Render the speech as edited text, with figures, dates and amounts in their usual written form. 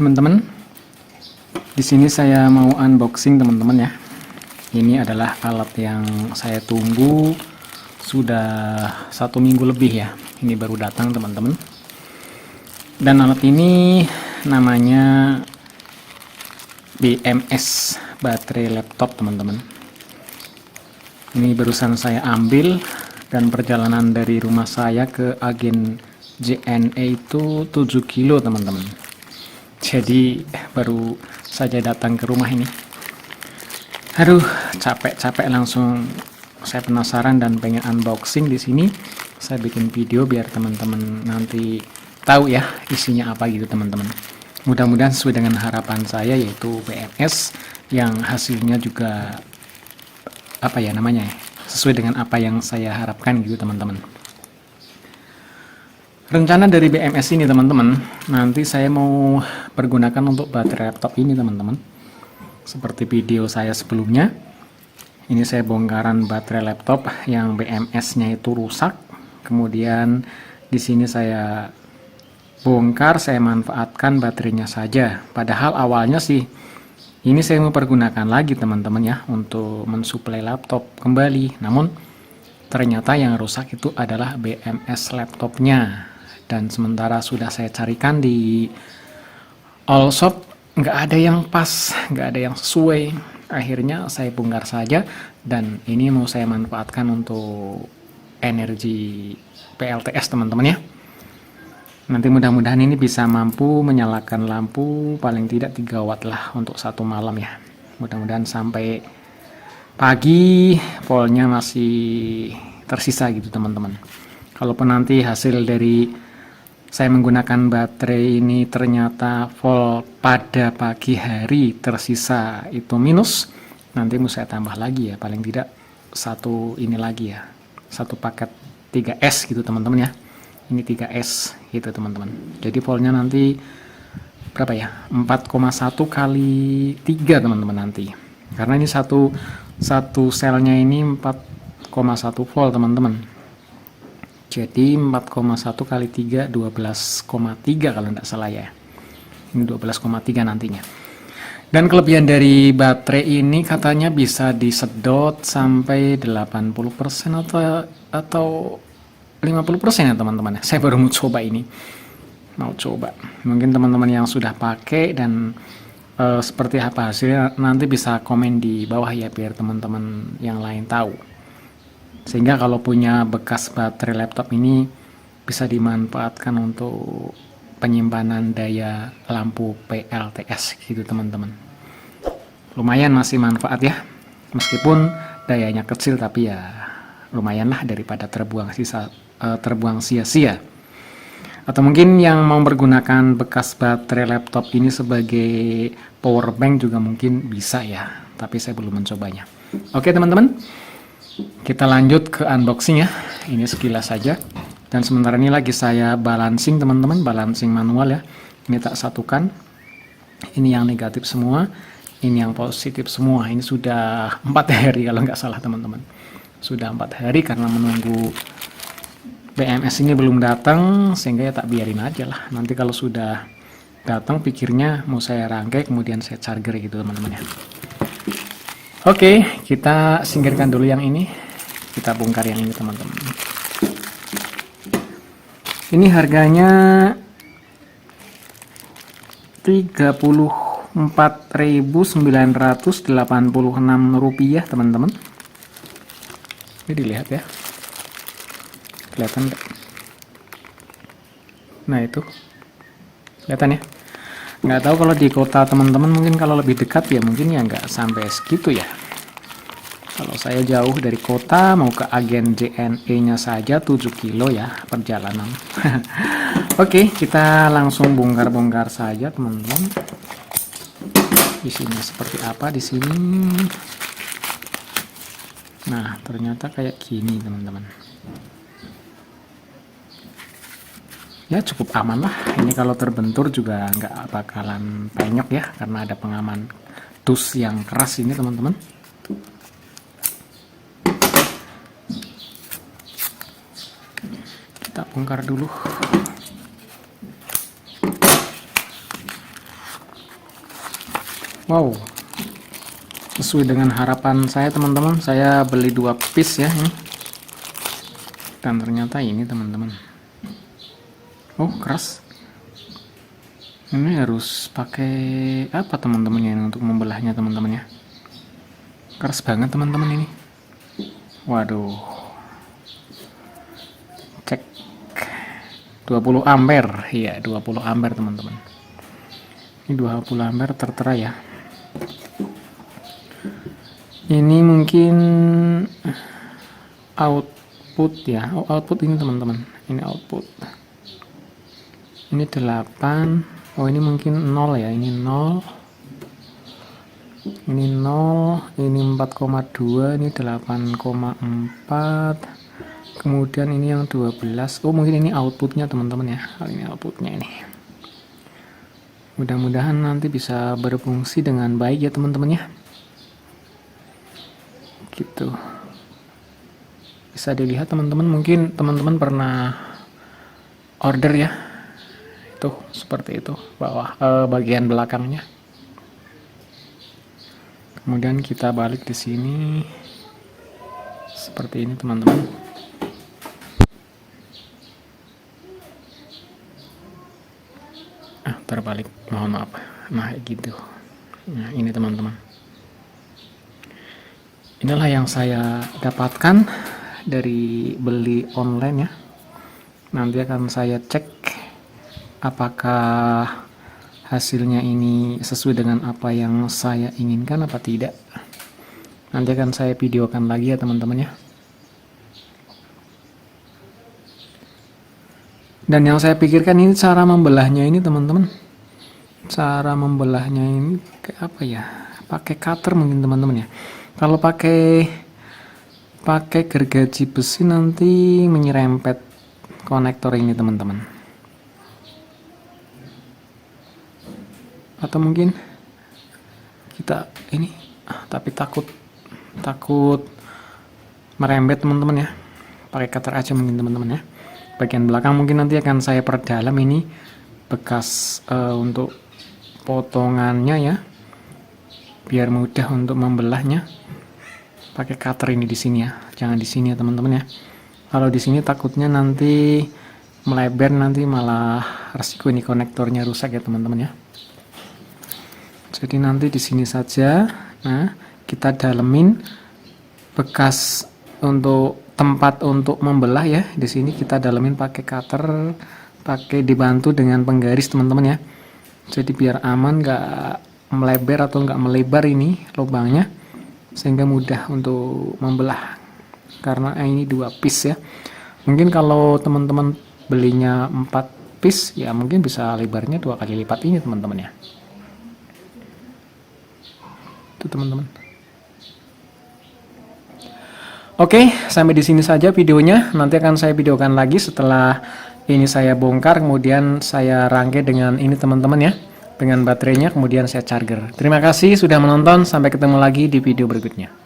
Teman-teman, di sini saya mau unboxing teman-teman ya. Ini adalah alat yang saya tunggu sudah 1 minggu lebih ya. Ini baru datang teman-teman. Dan alat ini namanya BMS baterai laptop teman-teman. Ini barusan saya ambil dan perjalanan dari rumah saya ke agen JNE itu 7 kilo teman-teman. Jadi baru saja datang ke rumah ini. Aduh, capek langsung. Saya penasaran dan pengen unboxing di sini. Saya bikin video biar teman-teman nanti tahu ya isinya apa gitu teman-teman. Mudah-mudahan sesuai dengan harapan saya, yaitu BMS yang hasilnya juga sesuai dengan apa yang saya harapkan gitu teman-teman. Rencana dari BMS ini teman-teman, nanti saya mau pergunakan untuk baterai laptop ini teman-teman. Seperti video saya sebelumnya, ini saya bongkaran baterai laptop yang BMS-nya itu rusak. Kemudian di sini saya bongkar, saya manfaatkan baterainya saja. Padahal awalnya sih ini saya mau pergunakan lagi teman-teman ya untuk mensuplai laptop kembali. Namun ternyata yang rusak itu adalah BMS laptopnya. Dan sementara sudah saya carikan di all shop, nggak ada yang pas, nggak ada yang sesuai. Akhirnya saya bongkar saja, dan ini mau saya manfaatkan untuk energi PLTS teman-teman ya. Nanti mudah-mudahan ini bisa mampu menyalakan lampu paling tidak 3 watt lah untuk 1 malam ya. Mudah-mudahan sampai pagi voltnya masih tersisa gitu teman-teman. Kalaupun nanti hasil dari saya menggunakan baterai ini ternyata volt pada pagi hari tersisa itu minus, nanti mau saya tambah lagi ya, paling tidak satu ini lagi ya, satu paket 3S gitu teman-teman ya. Ini 3S gitu teman-teman. Jadi voltnya nanti berapa ya, 4,1 kali 3 teman-teman nanti, karena ini satu selnya ini 4,1 volt teman-teman. Jadi 4,1 kali 3 12,3 kalau tidak salah ya. Ini 12,3 nantinya. Dan kelebihan dari baterai ini katanya bisa disedot sampai 80% atau 50% ya teman-teman. Saya baru mau coba ini. Mau coba. Mungkin teman-teman yang sudah pakai dan seperti apa hasilnya nanti bisa komen di bawah ya, biar teman-teman yang lain tahu. Sehingga kalau punya bekas baterai laptop ini bisa dimanfaatkan untuk penyimpanan daya lampu PLTS gitu teman-teman. Lumayan masih manfaat ya, meskipun dayanya kecil, tapi ya lumayanlah daripada terbuang sia-sia. Atau mungkin yang mau menggunakan bekas baterai laptop ini sebagai power bank juga mungkin bisa ya, tapi saya belum mencobanya. Oke teman-teman, kita lanjut ke unboxing ya. Ini sekilas saja. Dan sementara ini lagi saya balancing teman-teman, balancing manual ya. Ini tak satukan. Ini yang negatif semua, ini yang positif semua. Ini sudah 4 hari kalau nggak salah teman-teman. Sudah 4 hari karena menunggu BMS ini belum datang, sehingga ya tak biarin aja lah. Nanti kalau sudah datang pikirnya mau saya rangkai kemudian saya charger gitu teman-teman ya. Oke, kita singkirkan dulu yang ini. Kita bongkar yang ini teman-teman. Ini harganya Rp34.986 teman-teman. Ini dilihat ya. Kelihatan nggak? Nah itu. Kelihatan ya? Nggak tahu kalau di kota teman-teman, mungkin kalau lebih dekat ya mungkin ya nggak sampai segitu ya. Kalau saya jauh dari kota mau ke agen JNE nya saja 7 kilo ya perjalanan. Oke, kita langsung bongkar-bongkar saja teman-teman. Isinya seperti apa di sini? Nah, ternyata kayak gini teman-teman. Ya cukup aman lah. Ini kalau terbentur juga nggak bakalan penyok ya, karena ada pengaman dus yang keras ini teman-teman. Kita bongkar dulu. Wow, sesuai dengan harapan saya teman-teman. Saya beli 2 piece ya ini, dan ternyata ini teman-teman, oh keras. Ini harus pakai apa teman-teman ya untuk membelahnya teman-teman ya. Keras banget teman-teman ini. Waduh, cek 20 ampere ya, 20 ampere teman-teman. Ini 20 ampere tertera ya. Ini mungkin output ya. Oh, output ini teman-teman, ini output. Ini 8. Oh, ini mungkin 0 ya. Ini 0, ini 0, ini 4,2, ini 8,4. Kemudian ini yang 12. Oh, mungkin ini outputnya teman-teman ya. Ini outputnya ini. Mudah-mudahan nanti bisa berfungsi dengan baik ya teman-teman ya. Gitu. Bisa dilihat teman-teman, mungkin teman-teman pernah order ya. Itu seperti itu bawah bagian belakangnya. Kemudian kita balik di sini seperti ini teman-teman. Terbalik, mohon maaf. Nah, gitu. Nah, ini teman-teman. Inilah yang saya dapatkan dari beli online ya. Nanti akan saya cek apakah hasilnya ini sesuai dengan apa yang saya inginkan apa tidak. Nanti akan saya videokan lagi ya teman-teman ya. Dan yang saya pikirkan ini cara membelahnya ini teman-teman. Cara membelahnya ini kayak apa ya? Pakai cutter mungkin teman-teman ya. Kalau pakai gergaji besi nanti menyerempet konektor ini teman-teman. Atau mungkin kita ini tapi takut merembet teman-teman ya. Pakai cutter aja mungkin teman-teman ya. Bagian belakang mungkin nanti akan saya perdalam ini bekas untuk potongannya ya. Biar mudah untuk membelahnya. Pakai cutter ini di sini ya, jangan di sini ya teman-teman ya. Kalau di sini takutnya nanti melebar, nanti malah resiko ini konektornya rusak ya teman-teman ya. Jadi nanti di sini saja. Nah, kita dalemin bekas untuk tempat untuk membelah ya. Di sini kita dalemin pakai cutter, pakai dibantu dengan penggaris teman-teman ya. Jadi biar aman, nggak melebar atau nggak melebar ini lubangnya, sehingga mudah untuk membelah. Karena ini 2 piece ya. Mungkin kalau teman-teman belinya 4 piece ya mungkin bisa lebarnya 2 kali lipat ini teman-teman ya. Itu teman-teman. Oke, sampai di sini saja videonya. Nanti akan saya videokan lagi setelah ini saya bongkar, kemudian saya rangkai dengan ini teman-teman ya, dengan baterainya, kemudian saya charger. Terima kasih sudah menonton, sampai ketemu lagi di video berikutnya.